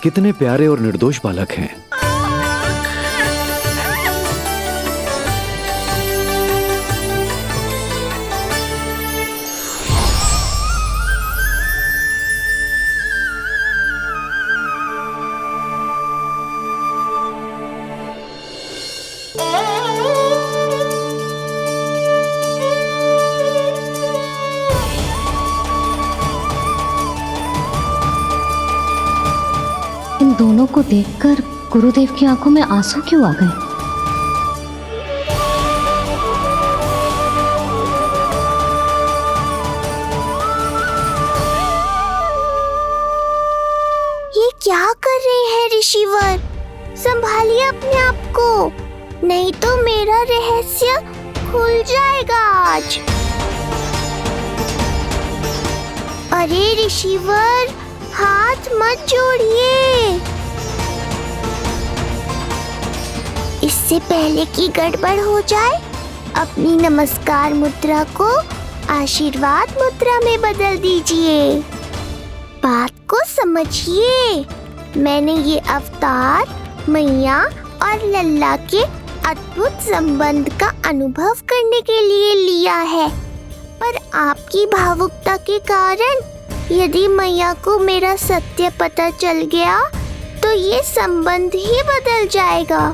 कितने प्यारे और निर्दोष बालक हैं। इन दोनों को देखकर गुरुदेव की आंखों में आंसू क्यों आ गए? ये क्या कर रहे हैं ऋषिवर? संभालिए अपने आप को, नहीं तो मेरा रहस्य खुल जाएगा आज। अरे ऋषिवर, हाथ मत जोड़िए। इससे पहले कि गड़बड़ हो जाए, अपनी नमस्कार मुद्रा को आशीर्वाद मुद्रा में बदल दीजिए। बात को समझिए। मैंने ये अवतार मैया और लल्ला के अद्भुत संबंध का अनुभव करने के लिए लिया है, पर आपकी भावुकता के कारण यदि मैया को मेरा सत्य पता चल गया तो ये संबंध ही बदल जाएगा।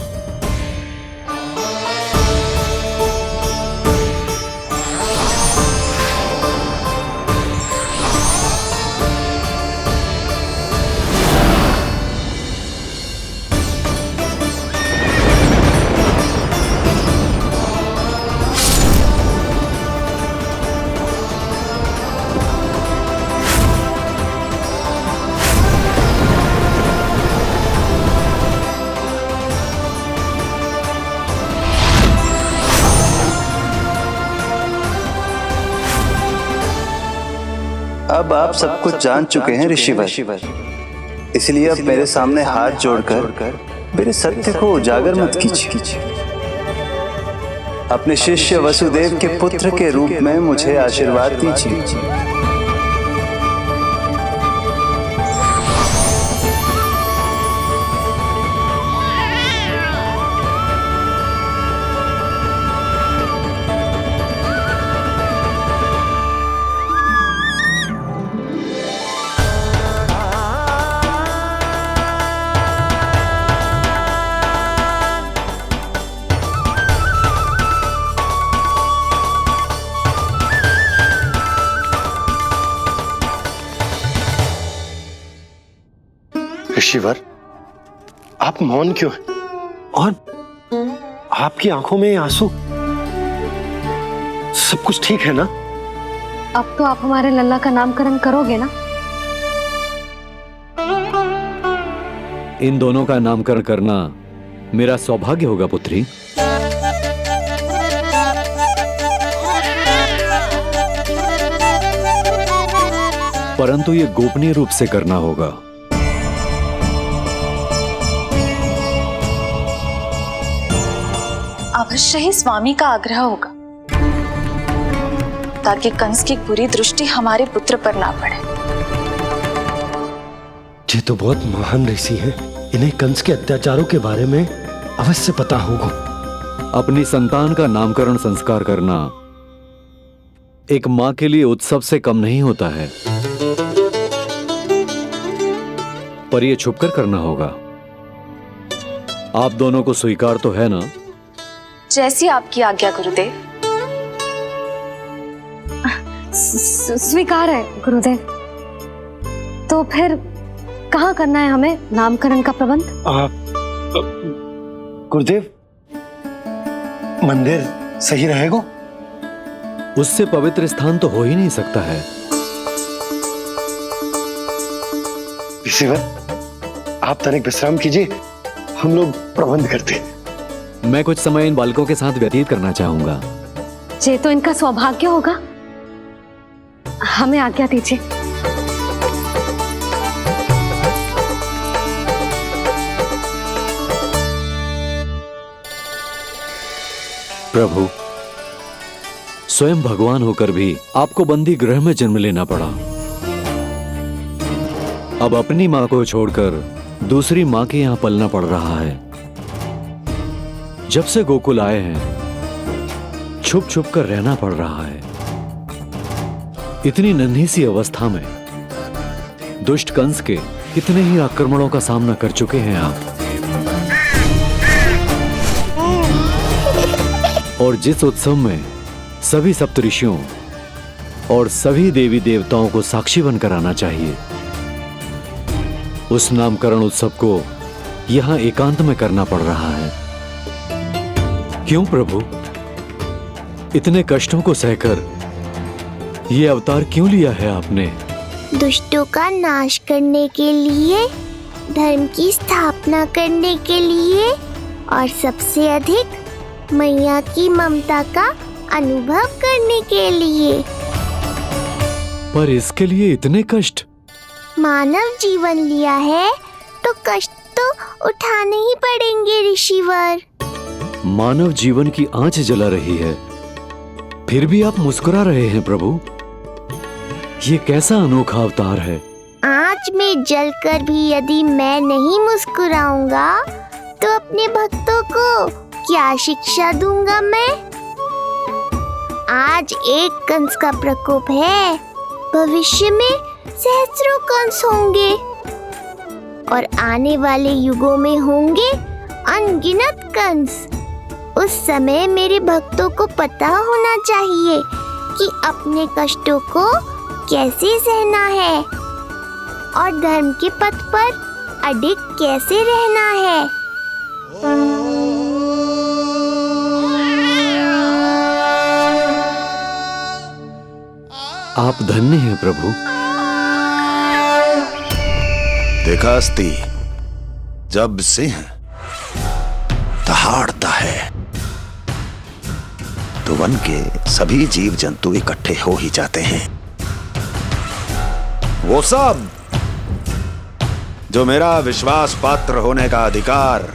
अब आप सब कुछ जान चुके हैं ऋषिवर, इसलिए अब मेरे सामने हाथ जोड़कर मेरे सत्य को उजागर मत कीजिए। अपने शिष्य वसुदेव के पुत्र के रूप में मुझे आशीर्वाद दीजिए। ऋषिवर, आप मौन क्यों हैं? और आपकी आंखों में आंसू? सब कुछ ठीक है ना? अब तो आप हमारे लल्ला का नामकरण करोगे ना? इन दोनों का नामकरण करना मेरा सौभाग्य होगा पुत्री। परंतु ये गोपनीय रूप से करना होगा। अवश्य ही स्वामी का आग्रह होगा, ताकि कंस की बुरी दृष्टि हमारे पुत्र पर ना पड़े। ये तो बहुत महान ऋषि हैं, इन्हें कंस के अत्याचारों के बारे में अवश्य पता होगा। अपनी संतान का नामकरण संस्कार करना एक मां के लिए उत्सव से कम नहीं होता है, पर यह छुपकर करना होगा। आप दोनों को स्वीकार तो है ना? जैसी आपकी आज्ञा गुरुदेव। स्वीकार है गुरुदेव। तो फिर कहाँ करना है हमें नामकरण का प्रबंध? गुरुदेव, मंदिर सही रहेगा? उससे पवित्र स्थान तो हो ही नहीं सकता है। ऋषिवर, आप तनिक विश्राम कीजिए, हम लोग प्रबंध करते हैं। मैं कुछ समय इन बालकों के साथ व्यतीत करना चाहूंगा। ये तो इनका सौभाग्य होगा। हमें आज्ञा दीजिए। प्रभु, स्वयं भगवान होकर भी आपको बंदी गृह में जन्म लेना पड़ा। अब अपनी मां को छोड़कर दूसरी माँ के यहाँ पलना पड़ रहा है। जब से गोकुल आए हैं छुप छुप कर रहना पड़ रहा है। इतनी नन्ही सी अवस्था में दुष्ट कंस के कितने ही आक्रमणों का सामना कर चुके हैं आप। और जिस उत्सव में सभी सप्तऋषियों और सभी देवी देवताओं को साक्षी बनकर आना चाहिए, उस नामकरण उत्सव को यहां एकांत में करना पड़ रहा है। क्यों प्रभु, इतने कष्टों को सहकर ये अवतार क्यों लिया है आपने? दुष्टों का नाश करने के लिए, धर्म की स्थापना करने के लिए और सबसे अधिक मैया की ममता का अनुभव करने के लिए। पर इसके लिए इतने कष्ट? मानव जीवन लिया है तो कष्ट तो उठाने ही पड़ेंगे ऋषिवर। मानव जीवन की आंच जला रही है, फिर भी आप मुस्कुरा रहे हैं प्रभु। ये कैसा अनोखा अवतार है? आंच में जलकर भी यदि मैं नहीं मुस्कुराऊंगा तो अपने भक्तों को क्या शिक्षा दूंगा मैं? आज एक कंस का प्रकोप है, भविष्य में सहस्रों कंस होंगे और आने वाले युगों में होंगे अनगिनत कंस। उस समय मेरे भक्तों को पता होना चाहिए कि अपने कष्टों को कैसे सहना है और धर्म के पथ पर अडिग कैसे रहना है। आप धन्य हैं प्रभु। देखा अस्ति, जब सिंह दहाड़ता है तो वन के सभी जीव जंतु इकट्ठे हो ही जाते हैं। वो सब जो मेरा विश्वास पात्र होने का अधिकार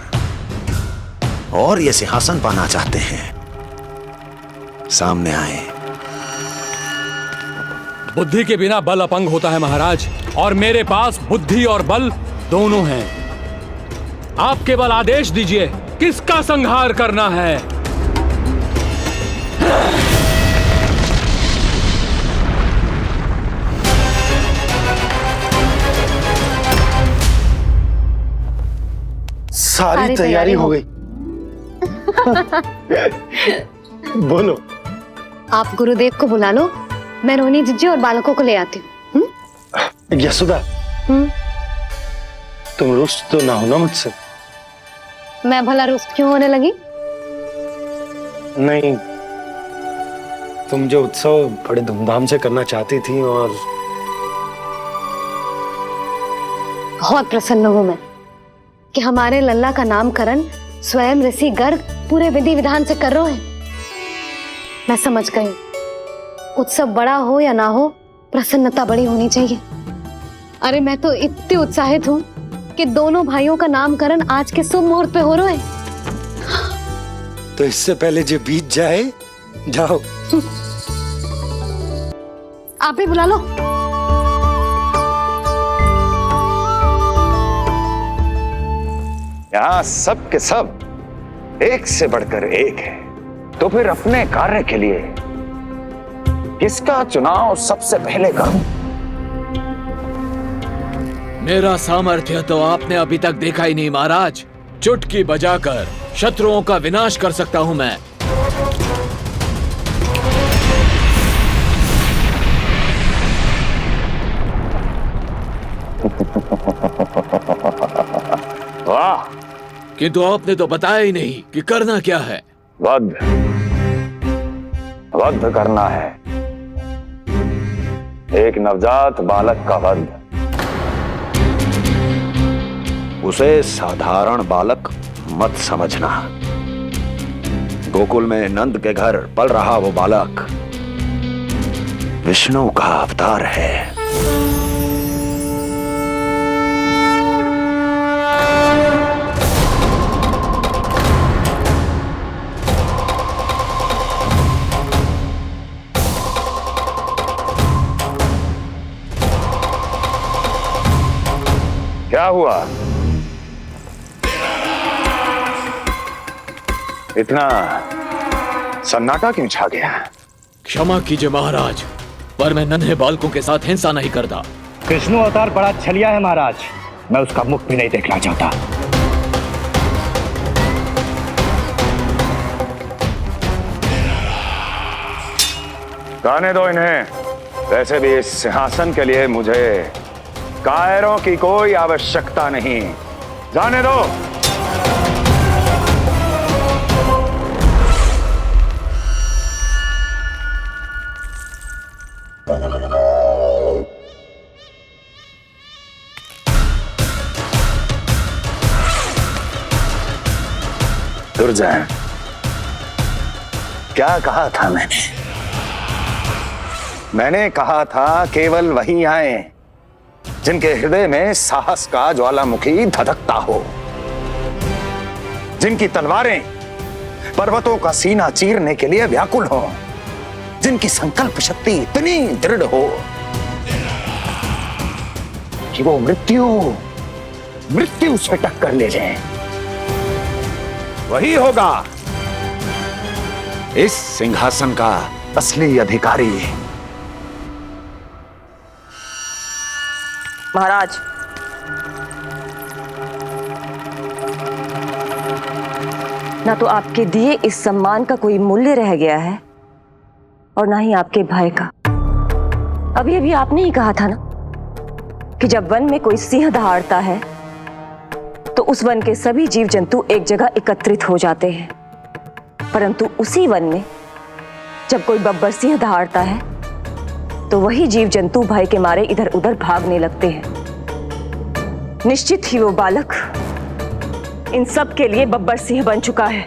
और ये सिंहासन पाना चाहते हैं, सामने आए। बुद्धि के बिना बल अपंग होता है महाराज, और मेरे पास बुद्धि और बल दोनों हैं। आप केवल आदेश दीजिए किसका संहार करना है। सारी तैयारी हो गई। बोलो। आप गुरुदेव को बुला लो, मैं रोहिणी जीजी और बालकों को ले आती हूँ। यशोदा, तुम रुष्ट तो ना हो ना मुझसे? मैं भला रुष्ट क्यों होने लगी? नहीं, तुम जो उत्सव बड़े धूमधाम से करना चाहती थी और बहुत प्रसन्न हूँ मैं कि हमारे लल्ला का नामकरण स्वयं ऋषि गर्ग पूरे विधि विधान से कर रहे हैं। मैं समझ गई, उत्सव बड़ा हो या ना हो, प्रसन्नता बड़ी होनी चाहिए। अरे मैं तो इतनी उत्साहित हूँ कि दोनों भाइयों का नामकरण आज के शुभ मुहूर्त पे हो रहा है। तो इससे पहले जो बीत जाए, जाओ। आप ही बुला लो। यहाँ सब के सब एक से बढ़कर एक है, तो फिर अपने कार्य के लिए किसका चुनाव सबसे पहले करूं? मेरा सामर्थ्य तो आपने अभी तक देखा ही नहीं महाराज। चुटकी बजाकर शत्रुओं का विनाश कर सकता हूं मैं। वाह! किंतु आपने तो बताया ही नहीं कि करना क्या है। वध करना है, एक नवजात बालक का वध। उसे साधारण बालक मत समझना। गोकुल में नंद के घर पल रहा वो बालक विष्णु का अवतार है। क्या हुआ? इतना सन्नाटा क्यों छा गया? क्षमा कीजिए महाराज, पर मैं नन्हे बालकों के साथ हिंसा नहीं करता। कृष्ण अवतार बड़ा छलिया है महाराज, मैं उसका मुख भी नहीं देखना चाहता। जाने दो इन्हें। वैसे भी इस सिंहासन के लिए मुझे कायरों की कोई आवश्यकता नहीं। जाने दो। दुर्जय, क्या कहा था मैंने कहा था केवल वही आए जिनके हृदय में साहस का ज्वालामुखी धधकता हो, जिनकी तलवारें पर्वतों का सीना चीरने के लिए व्याकुल हो, जिनकी संकल्प शक्ति इतनी दृढ़ हो कि वो मृत्यु से टक्कर ले जाए। वही होगा इस सिंहासन का असली अधिकारी। महाराज, ना तो आपके दिए इस सम्मान का कोई मूल्य रह गया है और ना ही आपके भय का। अभी अभी आपने ही कहा था ना कि जब वन में कोई सिंह दहाड़ता है तो उस वन के सभी जीव जंतु एक जगह एकत्रित हो जाते हैं, परंतु उसी वन में जब कोई बब्बर सिंह दहाड़ता है तो वही जीव जंतु भय के मारे इधर उधर भागने लगते हैं। निश्चित ही वो बालक इन सब के लिए बब्बर सिंह बन चुका है।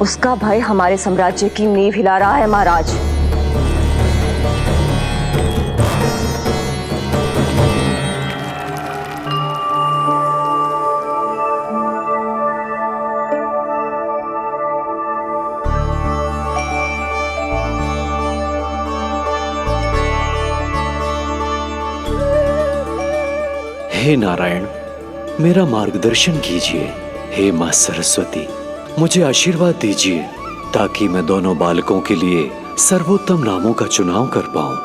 उसका भय हमारे साम्राज्य की नींव हिला रहा है महाराज। हे नारायण, मेरा मार्गदर्शन कीजिए। हे मां सरस्वती, मुझे आशीर्वाद दीजिए ताकि मैं दोनों बालकों के लिए सर्वोत्तम नामों का चुनाव कर पाऊं।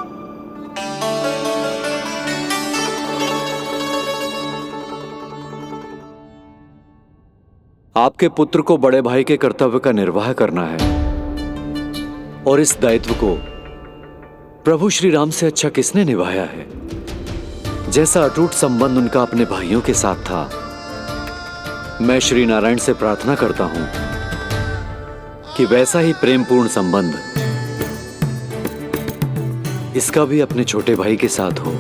आपके पुत्र को बड़े भाई के कर्तव्य का निर्वाह करना है और इस दायित्व को प्रभु श्री राम से अच्छा किसने निभाया है? जैसा अटूट संबंध उनका अपने भाइयों के साथ था, मैं श्री नारायण से प्रार्थना करता हूं कि वैसा ही प्रेमपूर्ण संबंध इसका भी अपने छोटे भाई के साथ हो।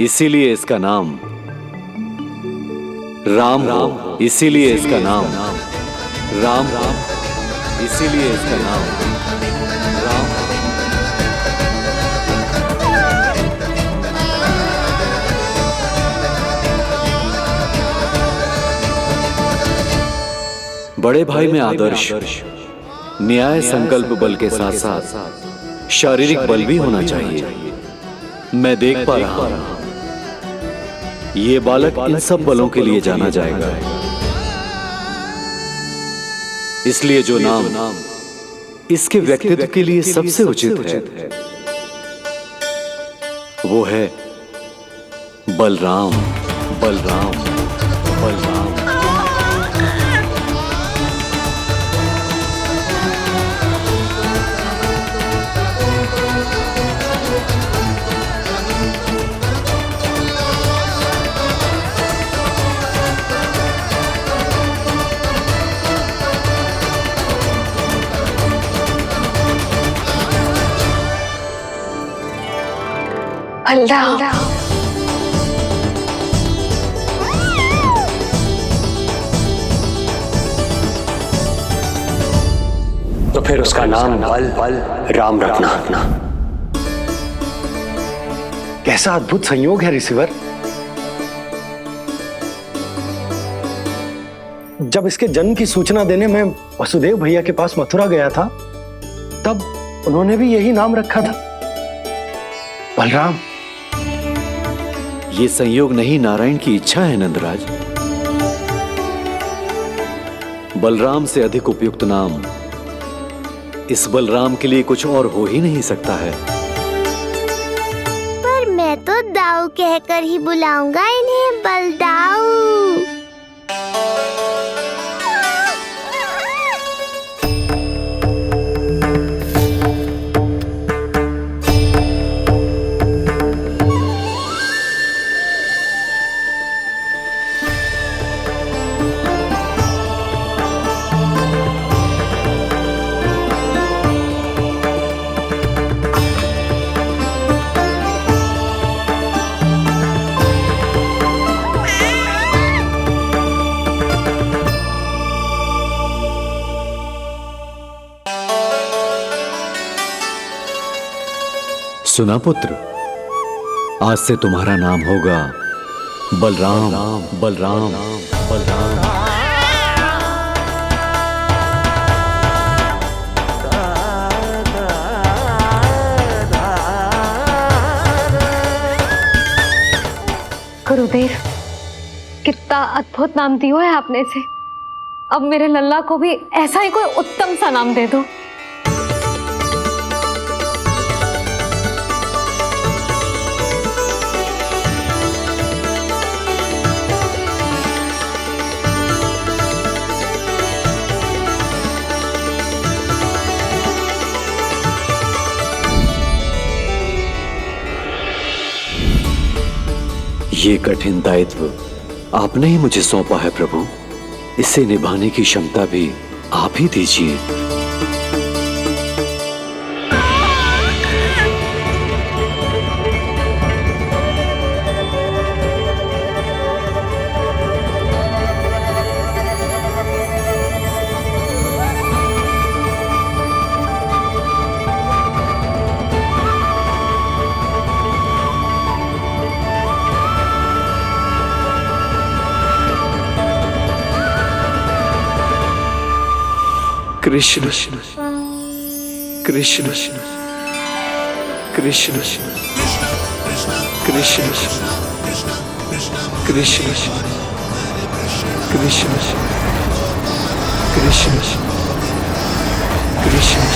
इसीलिए इसका नाम राम हो। इसीलिए इसका नाम राम, इसीलिए इसका नाम राम। बड़े भाई में आदर्श, न्याय, संकल्प बल के साथ साथ शारीरिक बल भी होना चाहिए। मैं देख पा रहा हूं ये बालक इन सब बलों के लिए जाना जाएगा। इसलिए जो नाम इसके व्यक्तित्व के लिए सबसे उचित है वो है बलराम। बलराम, बलराम। बलराम, तो फिर उसका नाम बल राम रखना। कैसा अद्भुत संयोग है रिसीवर। जब इसके जन्म की सूचना देने मैं वसुदेव भैया के पास मथुरा गया था, तब उन्होंने भी यही नाम रखा था। बलराम, ये संयोग नहीं, नारायण की इच्छा है नंदराज। बलराम से अधिक उपयुक्त नाम इस बलराम के लिए कुछ और हो ही नहीं सकता है। पर मैं तो दाऊ कहकर ही बुलाऊंगा इन्हें, बलदाऊ। सुना पुत्र, आज से तुम्हारा नाम होगा बलराम। बलराम बलराम। गुरुदेव, कितना अद्भुत नाम दिया है आपने इसे। अब मेरे लल्ला को भी ऐसा ही कोई उत्तम सा नाम दे दो। ये कठिन दायित्व आपने ही मुझे सौंपा है प्रभु, इसे निभाने की क्षमता भी आप ही दीजिए। कृष्ण कृष्ण कृष्ण कृष्ण कृष्ण कृष्ण कृष्ण कृष्ण कृष्ण।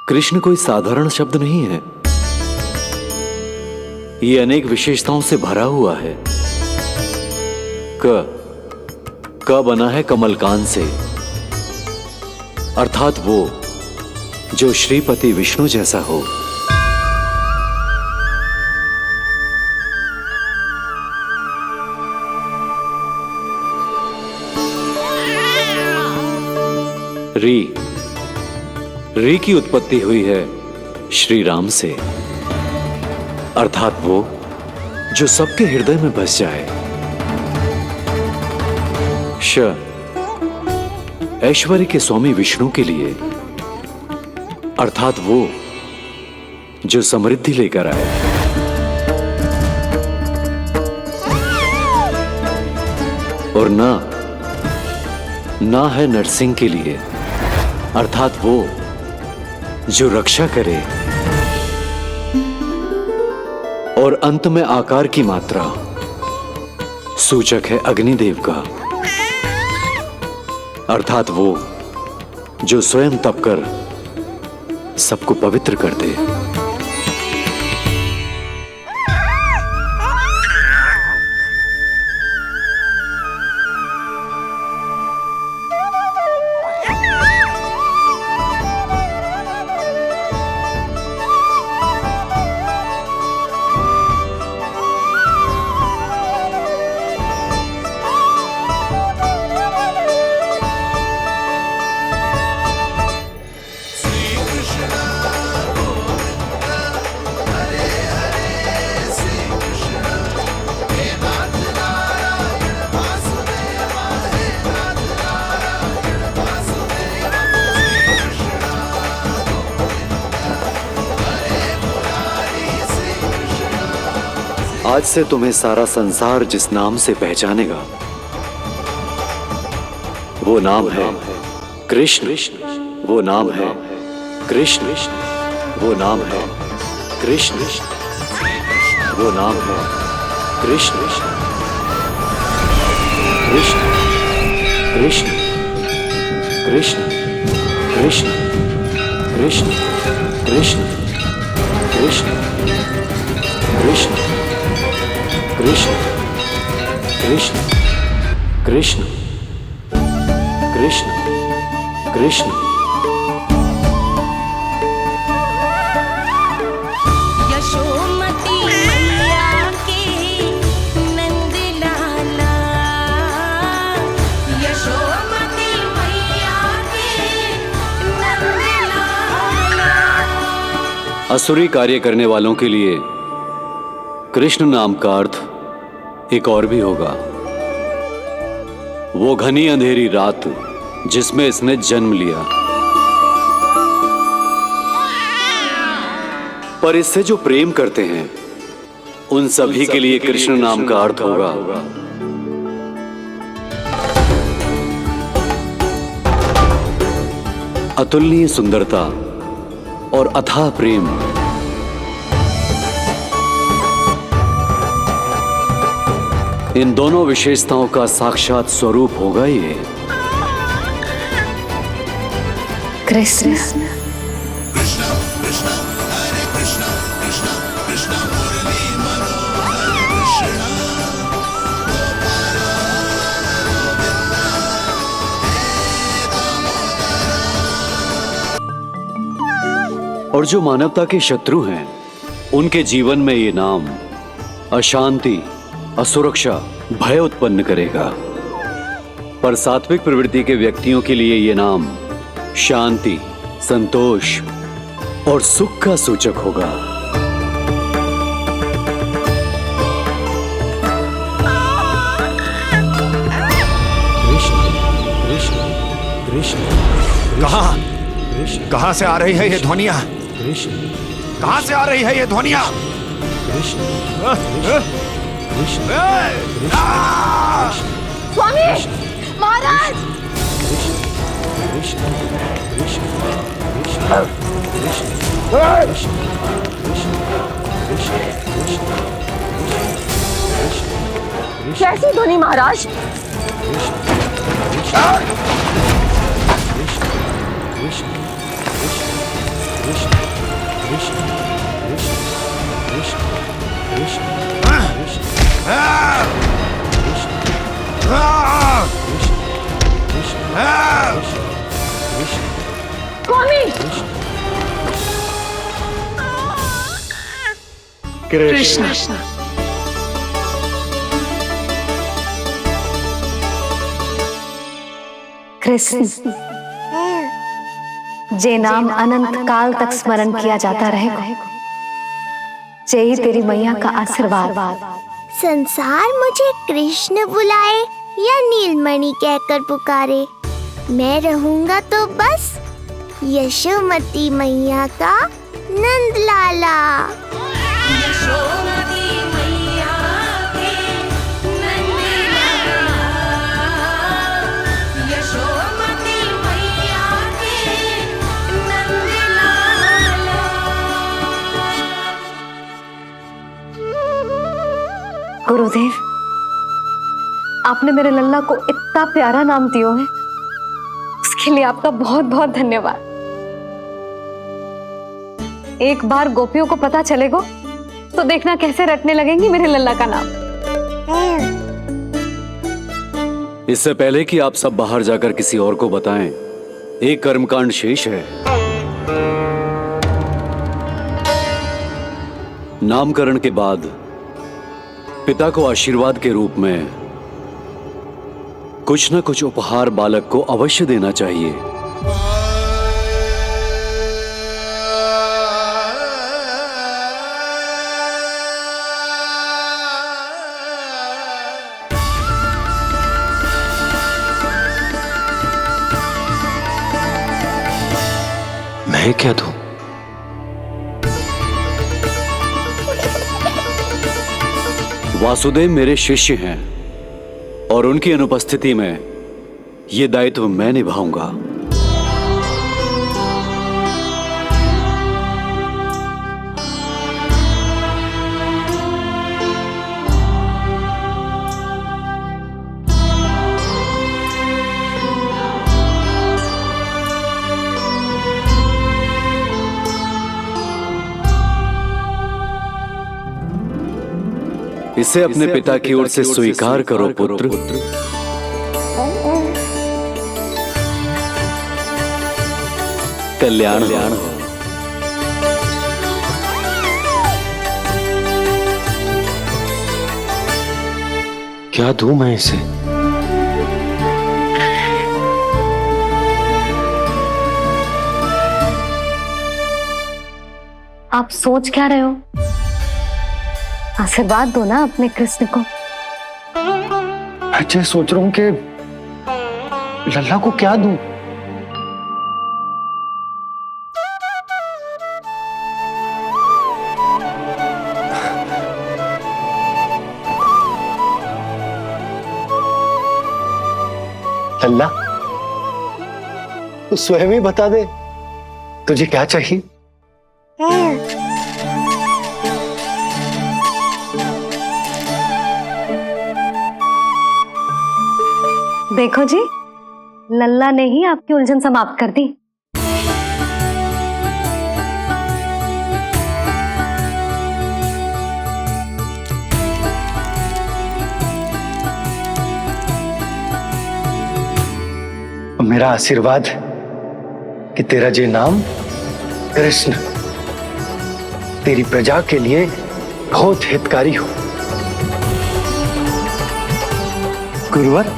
कृष्ण कोई साधारण शब्द नहीं है, ये अनेक विशेषताओं से भरा हुआ है। क बना है कमलकांत से, अर्थात वो जो श्रीपति विष्णु जैसा हो। री की उत्पत्ति हुई है श्री राम से, अर्थात वो जो सबके हृदय में बस जाए। ऐश्वर्य के स्वामी विष्णु के लिए, अर्थात वो जो समृद्धि लेकर आए। और ना है नरसिंह के लिए, अर्थात वो जो रक्षा करे। और अंत में आकार की मात्रा सूचक है अग्निदेव का, अर्थात वो जो स्वयं तप कर सबको पवित्र कर दे। आज से तुम्हें सारा संसार जिस नाम से पहचानेगा वो नाम है कृष्ण। वो नाम है कृष्ण। वो नाम है कृष्ण। वो नाम है कृष्ण। कृष्ण कृष्ण कृष्ण कृष्ण कृष्ण कृष्ण कृष्ण कृष्ण कृष्ण कृष्ण कृष्ण कृष्ण कृष्ण। यशोमती मैया के नंद लाला, यशोमती मैया के नंद लाला। असुरी कार्य करने वालों के लिए कृष्ण नाम का अर्थ एक और भी होगा। वो घनी अंधेरी रात जिसमें इसने जन्म लिया, पर इससे जो प्रेम करते हैं उन सभी के लिए कृष्ण नाम का अर्थ होगा अतुलनीय सुंदरता और अथाह प्रेम। इन दोनों विशेषताओं का साक्षात स्वरूप होगा ये कृष्ण। और जो मानवता के शत्रु हैं उनके जीवन में ये नाम अशांति, असुरक्षा, भय उत्पन्न करेगा, पर सात्विक प्रवृत्ति के व्यक्तियों के लिए यह नाम शांति, संतोष और सुख का सूचक होगा। कृष्ण कृष्ण कृष्ण। कहां से आ रही है ये ध्वनियां? कृष्ण कहां से आ रही है ये ध्वनियां? स्वामी महाराज, कैसी ध्वनि महाराज? कृष्ण कृष्ण जे नाम अनंत काल तक स्मरण किया जाता रहेगा, जय तेरी मैया का आशीर्वाद। संसार मुझे कृष्ण बुलाए या नीलमणि कहकर पुकारे, मैं रहूंगा तो बस यशोमती मैया का नंद लाला। यशोमती मैया के नंद लाला। गुरुदेव, आपने मेरे लल्ला को इतना प्यारा नाम दियो है, उसके लिए आपका बहुत बहुत धन्यवाद। एक बार गोपियों को पता चलेगा तो देखना कैसे रटने लगेंगी मेरे लल्ला का नाम। इससे पहले कि आप सब बाहर जाकर किसी और को बताएं, एक कर्मकांड शेष है। नामकरण के बाद पिता को आशीर्वाद के रूप में कुछ न कुछ उपहार बालक को अवश्य देना चाहिए। मैं क्या दूं? वासुदेव मेरे शिष्य हैं और उनकी अनुपस्थिति में यह दायित्व मैं निभाऊंगा। इसे अपने पिता की ओर से स्वीकार करो पुत्र। कल्याण हो। क्या दूं मैं इसे? आप सोच क्या रहे हो? आशीर्वाद दो ना अपने कृष्ण को। अच्छा, सोच रहा हूं कि लल्ला को क्या दूं। लल्ला, तू स्वयं ही बता दे, तुझे क्या चाहिए? देखो जी, लल्ला ने ही आपकी उलझन समाप्त कर दी। मेरा आशीर्वाद कि तेरा जे नाम कृष्ण तेरी प्रजा के लिए बहुत हितकारी हो। गुरुवर,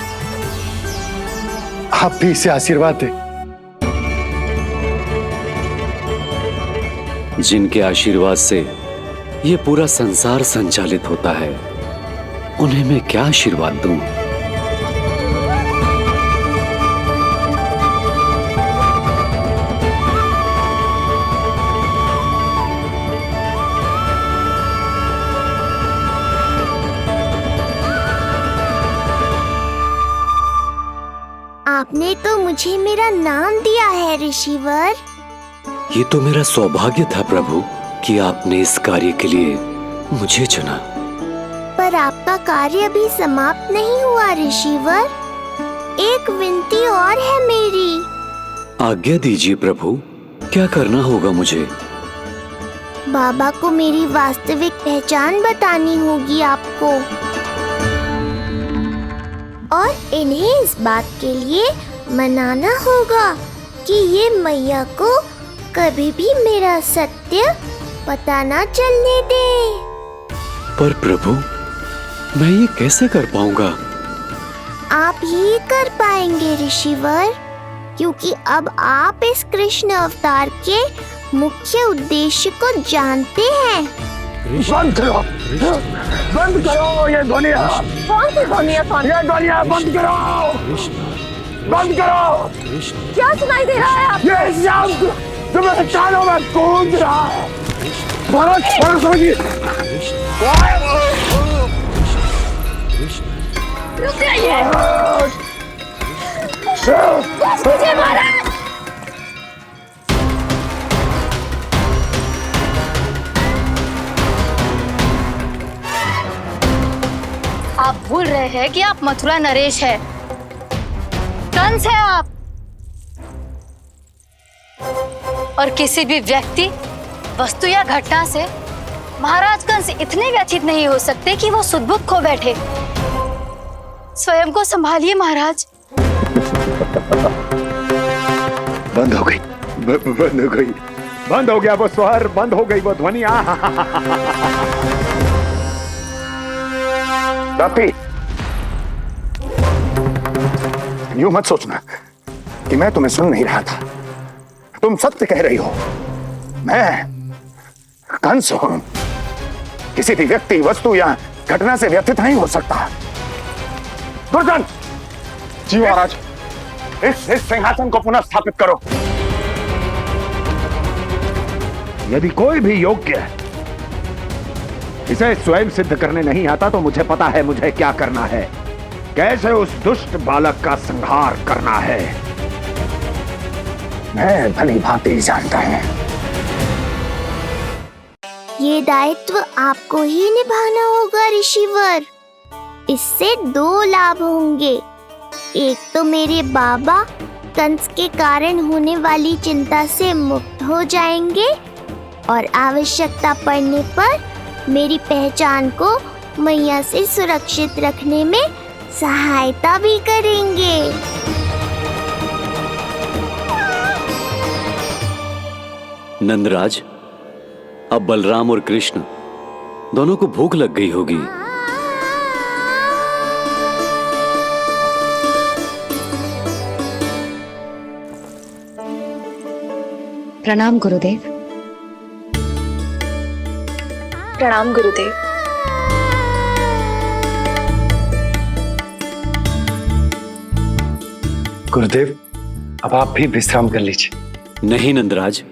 आप भी इसे आशीर्वाद दें। जिनके आशीर्वाद से ये पूरा संसार संचालित होता है, उन्हें मैं क्या आशीर्वाद दूं? आपने तो मुझे मेरा नाम दिया है ऋषिवर। ये तो मेरा सौभाग्य था प्रभु कि आपने इस कार्य के लिए मुझे चुना। पर आपका कार्य अभी समाप्त नहीं हुआ ऋषिवर। एक विनती और है मेरी। आज्ञा दीजिए प्रभु, क्या करना होगा मुझे? बाबा को मेरी वास्तविक पहचान बतानी होगी आपको, और इन्हें इस बात के लिए मनाना होगा कि ये मैया को कभी भी मेरा सत्य पता ना चलने दे। पर प्रभु, मैं ये कैसे कर पाऊंगा? आप ही कर पाएंगे ऋषिवर, क्योंकि अब आप इस कृष्ण अवतार के मुख्य उद्देश्य को जानते हैं। बंद करो, बंद करो ये ध्वनिया। कौन सी ध्वनिया? ये ध्वनिया बंद करो, बंद करो। क्या सुनाई दे रहा है आप? ये शब्द जो मेरे कानों में गूंज रहा है। भारत छोड़ समझिए। रुक जाइए। महाराज, आप भूल रहे हैं कि आप मथुरा नरेश है, कंस है आप। और किसी भी व्यक्ति, वस्तु या घटना से महाराज कंस इतने व्यथित नहीं हो सकते कि वो सुदबुद्ध खो बैठे। स्वयं को संभालिए महाराज। बंद हो गई, बंद हो गई, बंद हो गया वो स्वर, बंद हो गई वो ध्वनि। रापी, यूं मत सोचना कि मैं तुम्हें सुन नहीं रहा था। तुम सत्य कह रही हो। मैं कंस हूं, किसी भी व्यक्ति, वस्तु या घटना से व्यथित नहीं हो सकता। दुर्जन! जी महाराज। इस सिंहासन को पुनः स्थापित करो। यदि कोई भी योग्य इसे स्वयं सिद्ध करने नहीं आता तो मुझे पता है मुझे क्या करना है, कैसे उस दुष्ट बालक का संहार करना है। मैं भली भांति जानता हूं। ये दायित्व आपको ही निभाना होगा ऋषिवर। इससे 2 लाभ होंगे। एक तो मेरे बाबा कंस के कारण होने वाली चिंता से मुक्त हो जाएंगे और आवश्यकता पड़ने पर मेरी पहचान को मैया से सुरक्षित रखने में सहायता भी करेंगे। नंदराज, अब बलराम और कृष्ण दोनों को भूख लग गई होगी। प्रणाम गुरुदेव। प्रणाम गुरुदेव। गुरुदेव, अब आप भी विश्राम कर लीजिए। नहीं नंदराज,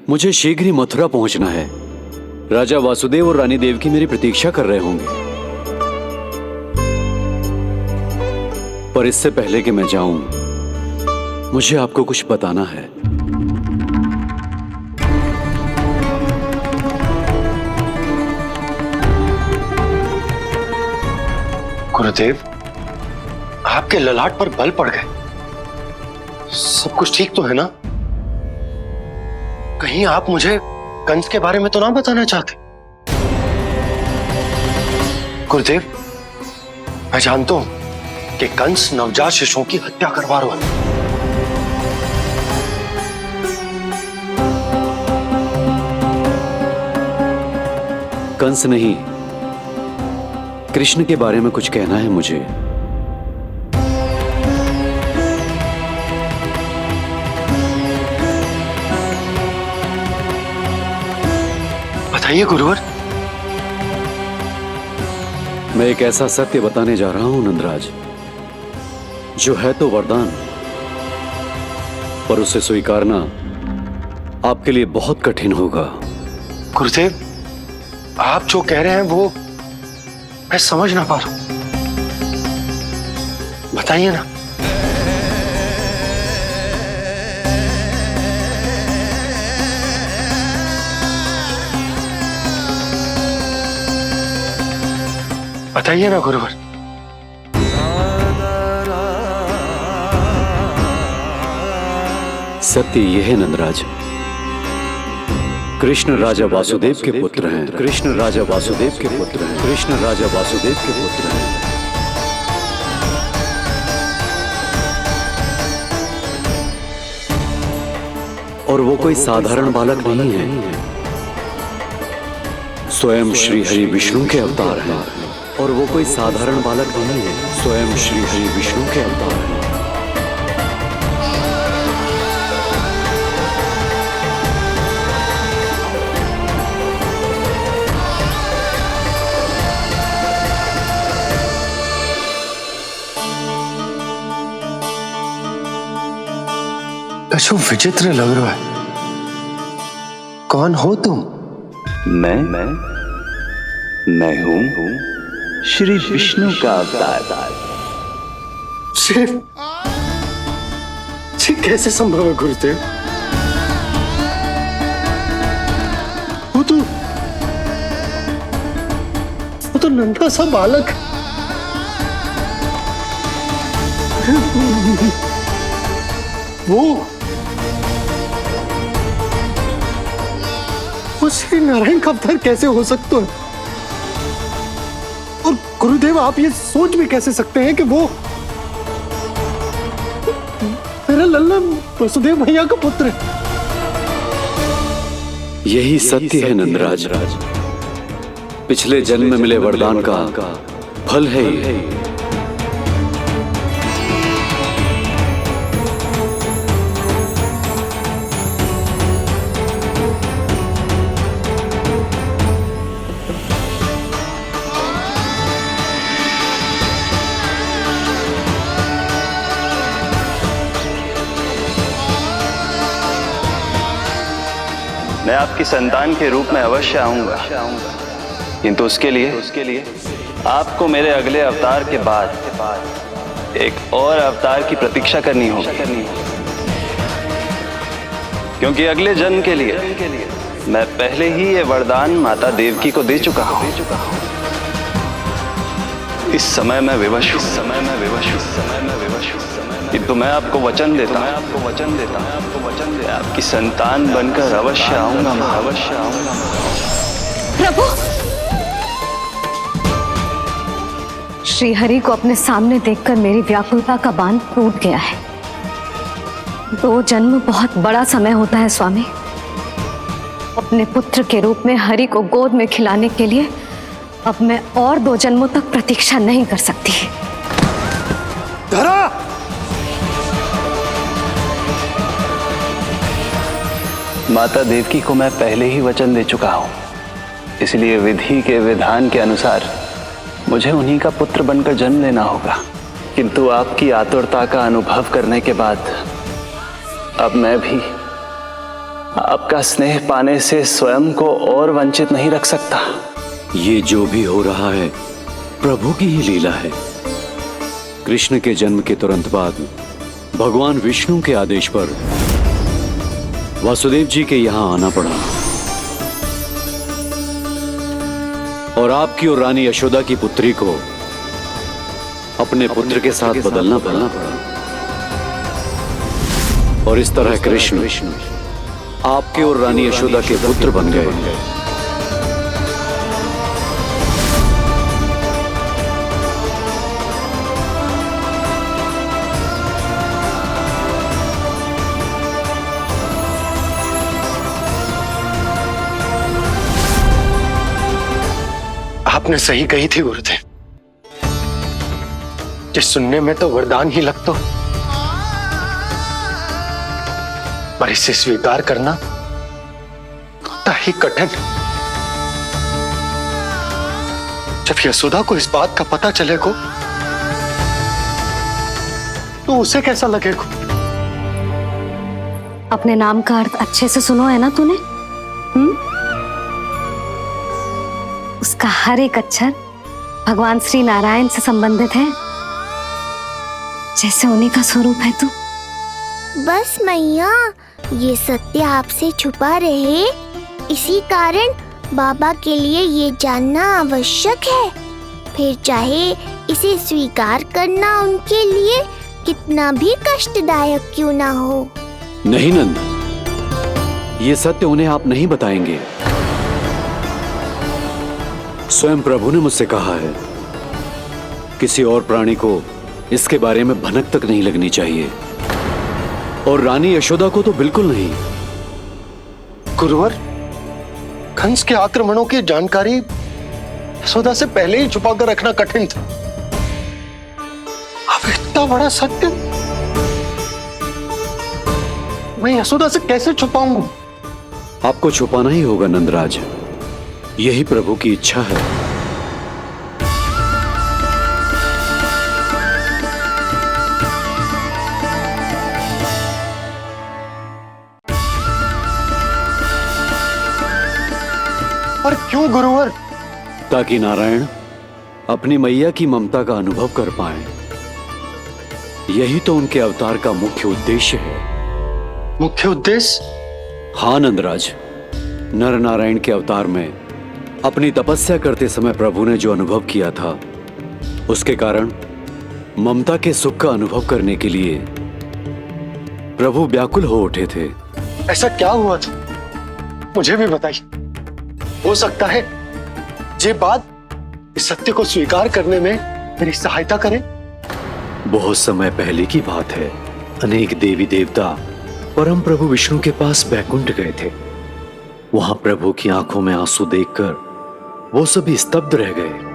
मुझे शीघ्र ही मथुरा पहुंचना है। राजा वासुदेव और रानी देवकी मेरी प्रतीक्षा कर रहे होंगे। पर इससे पहले कि मैं जाऊं, मुझे आपको कुछ बताना है। गुरुदेव, आपके ललाट पर बल पड़ गए। सब कुछ ठीक तो है ना? कहीं आप मुझे कंस के बारे में तो ना बताना चाहते? गुरुदेव, मैं जानता हूं कि कंस नवजात शिशुओं की हत्या करवा रहा है। कंस नहीं, कृष्ण के बारे में कुछ कहना है मुझे। बताइए गुरुवर। मैं एक ऐसा सत्य बताने जा रहा हूं नंदराज, जो है तो वरदान, पर उसे स्वीकारना आपके लिए बहुत कठिन होगा। गुरुदेव, आप जो कह रहे हैं वो मैं समझ ना पा रहा हूं। बताइए ना। बताइए ना गुरुवर। सत्य यह है नंदराज, कृष्ण राजा वासुदेव के पुत्र हैं। कृष्ण राजा वासुदेव के पुत्र हैं। कृष्ण राजा वासुदेव के पुत्र हैं। और वो कोई साधारण बालक नहीं है, स्वयं श्री हरि विष्णु के अवतार हैं। और वो कोई साधारण बालक नहीं है, स्वयं श्री हरि विष्णु के अवतार हैं। कछु विचित्र लग रहा है। कौन हो तुम? मैं हूं श्री विष्णु का अवतार। कैसे संभव है गुरुदेव? वो तो नन्हा सा बालक, वो श्री नारायण का अवतार कैसे हो सकता है? और गुरुदेव, आप ये सोच भी कैसे सकते हैं कि वो मेरा लल्ला वसुदेव भैया का पुत्र है? यही सत्य है नंदराज। पिछले जन्म में मिले वरदान का फल है ये। मैं आपकी संतान के रूप में अवश्य आऊंगा, किंतु उसके लिए आपको मेरे अगले अवतार के बाद एक और अवतार की प्रतीक्षा करनी होगी, क्योंकि अगले जन्म के लिए मैं पहले ही ये वरदान माता देवकी को दे चुका हूं। इस समय मैं विवश हूं, किंतु मैं आपको वचन देता हूं, आपकी संतान बनकर अवश्य आऊंगा, मैं अवश्य आऊंगा। प्रभु, श्रीहरि को अपने सामने देखकर मेरी व्याकुलता का बांध टूट गया है। 2 जन्म बहुत बड़ा समय होता है स्वामी। अपने पुत्र के रूप में हरि को गोद में खिलाने के लिए अब मैं और 2 जन्मों तक प्रतीक्षा नहीं कर सकती। धरा! माता देवकी को मैं पहले ही वचन दे चुका हूं, इसलिए विधि के विधान के अनुसार मुझे उन्हीं का पुत्र बनकर जन्म लेना होगा। किंतु आपकी आतुरता का अनुभव करने के बाद अब मैं भी आपका स्नेह पाने से स्वयं को और वंचित नहीं रख सकता। ये जो भी हो रहा है प्रभु की ही लीला है। कृष्ण के जन्म के तुरंत बाद भगवान विष्णु के आदेश पर वासुदेव जी के यहां आना पड़ा और आपकी और रानी यशोदा की पुत्री को अपने पुत्र के साथ बदलना पड़ा और इस तरह कृष्ण आपके और रानी यशोदा के पुत्र बन गए। आपने सही कही थी गुरुदेव, जिस सुनने में तो वरदान ही लगता, पर इसे स्वीकार करना उतना ही कठिन। जब यशोदा को इस बात का पता चलेगा तो उसे कैसा लगेगा? अपने नाम का अर्थ अच्छे से सुनो है ना तूने? उसका हर एक अक्षर भगवान श्री नारायण से संबंधित है, जैसे उन्हीं का स्वरूप है तू। बस मैया, ये सत्य आपसे छुपा रहे, इसी कारण बाबा के लिए ये जानना आवश्यक है। फिर चाहे इसे स्वीकार करना उनके लिए कितना भी कष्टदायक क्यों ना हो। नहीं नंद, ये सत्य उन्हें आप नहीं बताएंगे। स्वयं प्रभु ने मुझसे कहा है किसी और प्राणी को इसके बारे में भनक तक नहीं लगनी चाहिए, और रानी यशोदा को तो बिल्कुल नहीं। गुरुवर, कंस के आक्रमणों की जानकारी यशोदा से पहले ही छुपा कर रखना कठिन था। अब इतना बड़ा सत्य मैं यशोदा से कैसे छुपाऊंगा? आपको छुपाना ही होगा नंदराज, यही प्रभु की इच्छा है। पर क्यों गुरुवर? ताकि नारायण अपनी मैया की ममता का अनुभव कर पाए। यही तो उनके अवतार का मुख्य उद्देश्य है। मुख्य उद्देश्य? हाँ नंदराज, नर नारायण के अवतार में अपनी तपस्या करते समय प्रभु ने जो अनुभव किया था, उसके कारण ममता के सुख का अनुभव करने के लिए प्रभु व्याकुल हो उठे थे। ऐसा क्या हुआ था, मुझे भी बताइए। हो सकता है ये बात इस सत्य को स्वीकार करने में मेरी सहायता करे। बहुत समय पहले की बात है। अनेक देवी देवता परम प्रभु विष्णु के पास बैकुंठ गए थे। वहां प्रभु की आंखों में आंसू देखकर वो सभी स्तब्ध रह गए।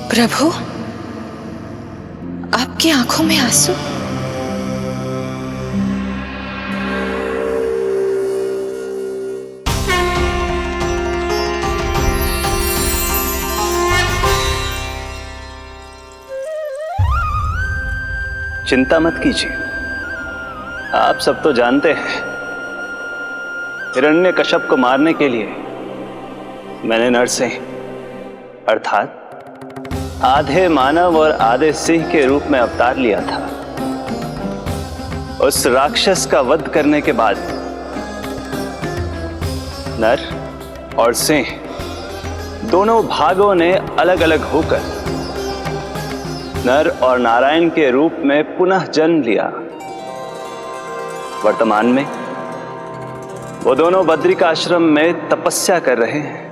प्रभु, आपकी आंखों में आंसू? चिंता मत कीजिए, आप सब तो जानते हैं हिरण्यकश्यप को मारने के लिए मैंने नरसिंह अर्थात आधे मानव और आधे सिंह के रूप में अवतार लिया था। उस राक्षस का वध करने के बाद नर और सिंह दोनों भागों ने अलग अलग होकर नर और नारायण के रूप में पुनः जन्म लिया। वर्तमान में वो दोनों बद्रिकाश्रम में तपस्या कर रहे हैं।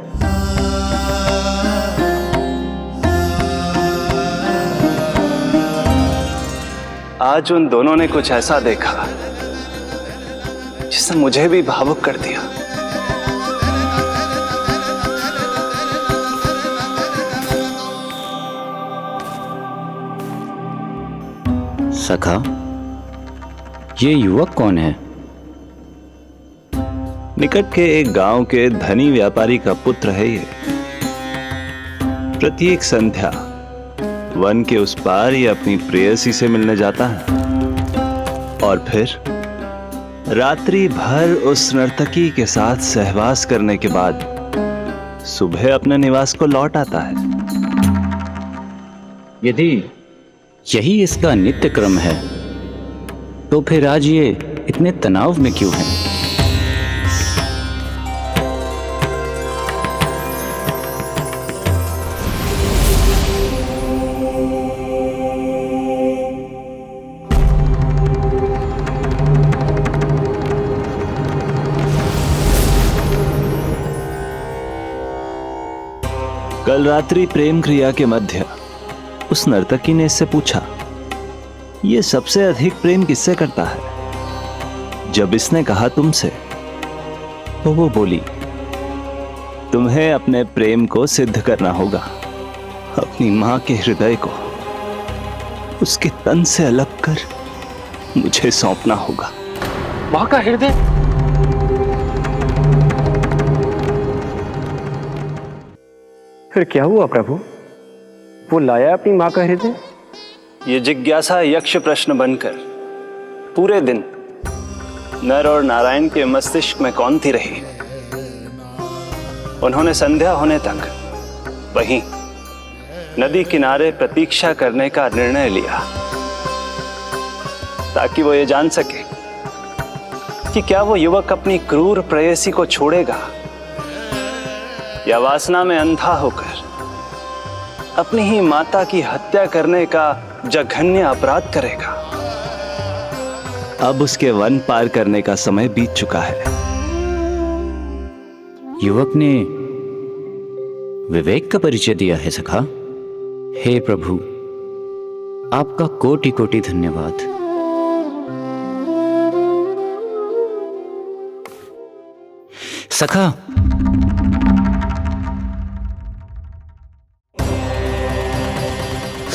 आज उन दोनों ने कुछ ऐसा देखा जिसने मुझे भी भावुक कर दिया। सखा, ये युवक कौन है? निकट के एक गांव के धनी व्यापारी का पुत्र है ये। प्रत्येक संध्या वन के उस पार ये अपनी प्रेयसी से मिलने जाता है और फिर रात्रि भर उस नर्तकी के साथ सहवास करने के बाद सुबह अपने निवास को लौट आता है। यदि यही इसका नित्य क्रम है तो फिर आज ये इतने तनाव में क्यों है? कल रात्रि प्रेम क्रिया के मध्य उस नर्तकी ने इससे पूछा, ये सबसे अधिक प्रेम किससे करता है? जब इसने कहा तुमसे, तो वो बोली, तुम्हें अपने प्रेम को सिद्ध करना होगा। अपनी मां के हृदय को उसके तन से अलग कर मुझे सौंपना होगा। मां का हृदय? फिर क्या हुआ प्रभु? वो लाया अपनी मां का हृदय? ये जिज्ञासा यक्ष प्रश्न बनकर पूरे दिन नर और नारायण के मस्तिष्क में कौंधती रही। उन्होंने संध्या होने तक वहीं नदी किनारे प्रतीक्षा करने का निर्णय लिया ताकि वो ये जान सके कि क्या वो युवक अपनी क्रूर प्रेयसी को छोड़ेगा या वासना में अंधा होकर अपनी ही माता की हत्या करने का जघन्य अपराध करेगा। अब उसके वन पार करने का समय बीत चुका है। युवक ने विवेक का परिचय दिया है सखा। हे प्रभु, आपका कोटि कोटि धन्यवाद। सखा,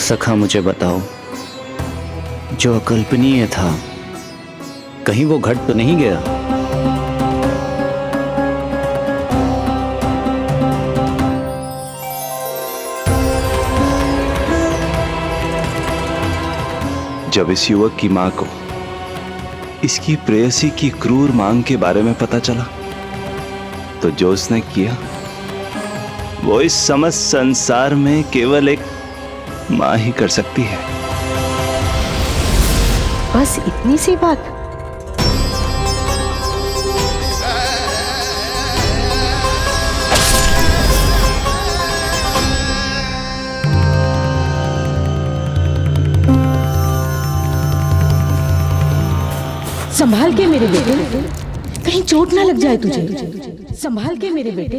सखा मुझे बताओ, जो अकल्पनीय था कहीं वो घट तो नहीं गया? जब इस युवक की मां को इसकी प्रेयसी की क्रूर मांग के बारे में पता चला तो जो उसने किया वो इस समस्त संसार में केवल एक मां ही कर सकती है। बस इतनी सी बात। संभाल के मेरे बेटे, कहीं चोट ना लग जाए तुझे। संभाल के मेरे बेटे,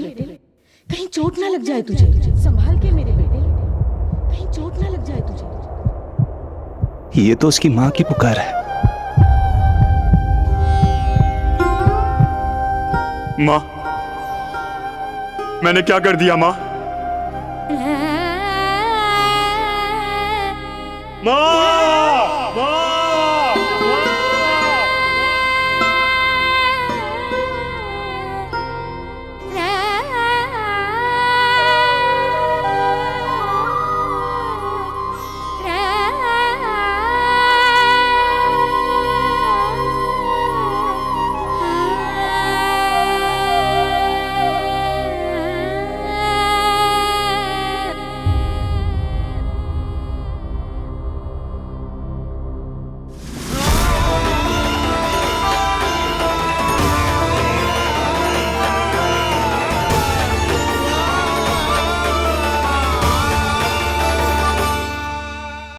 कहीं चोट ना लग जाए तुझे। संभाल के मेरे बेटे, कहीं चोट ना लग जाए तुझे। ये तो उसकी मां की पुकार है। मां, मैंने क्या कर दिया मां? मां!